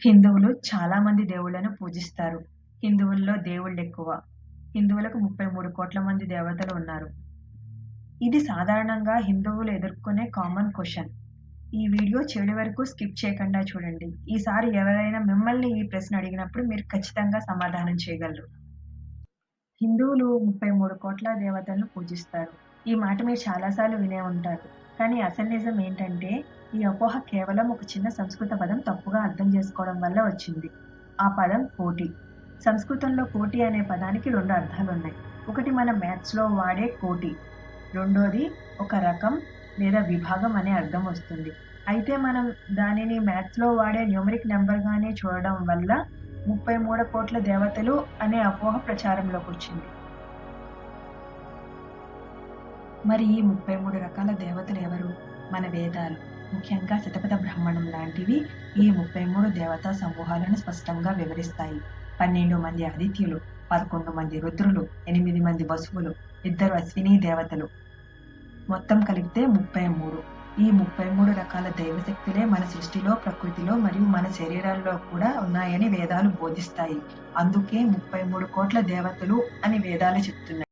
హిందువులు చాలా మంది దేవుళ్ళను పూజిస్తారు. హిందువుల్లో దేవుళ్ళెక్కువ. హిందువులకు 33 కోట్ల మంది దేవతలు ఉన్నారు. ఇది సాధారణంగా హిందువులు ఎదుర్కొనే కామన్ క్వెషన్. ఈ వీడియో చివరి వరకు స్కిప్ చేయకుండా చూడండి. ఈసారి ఎవరైనా మిమ్మల్ని ఈ ప్రశ్న అడిగినప్పుడు మీరు ఖచ్చితంగా సమాధానం చేయగలరు. హిందువులు 33 కోట్ల దేవతలను పూజిస్తారు. ఈ మాట మీరు చాలా సార్లు వినే ఉంటారు. కానీ అసలు నిజం ఏంటంటే, ఈ అపోహ కేవలం ఒక చిన్న సంస్కృత పదం తప్పుగా అర్థం చేసుకోవడం వల్ల వచ్చింది. ఆ పదం కోటి. సంస్కృతంలో కోటి అనే పదానికి 2 అర్థాలున్నాయి. ఒకటి మనం మ్యాథ్స్‌లో వాడే కోటి. రెండోది ఒక రకం లేదా విభాగం అనే అర్థం వస్తుంది. అయితే మనం దానిని మ్యాథ్స్‌లో వాడే న్యూమరిక్ నంబర్‌గానే చూడడం వల్ల 33 కోట్ల దేవతలు అనే అపోహ ప్రచారంలోకొచ్చింది. మరి ఈ 33 రకాల దేవతలు ఎవరు? మన వేదాలు, ముఖ్యంగా శతపథ బ్రాహ్మణం లాంటివి ఈ 33 దేవతా సమూహాలను స్పష్టంగా వివరిస్తాయి. 12 మంది ఆదిత్యులు, 11 మంది రుద్రులు, 8 మంది వసువులు, 2 అశ్వినీ దేవతలు, మొత్తం కలిపితే 33. ఈ 33 రకాల దైవశక్తులే మన సృష్టిలో, ప్రకృతిలో మరియు మన శరీరాల్లో కూడా ఉన్నాయని వేదాలు బోధిస్తాయి. అందుకే 33 కోట్ల దేవతలు అని వేదాలు చెప్తున్నాయి.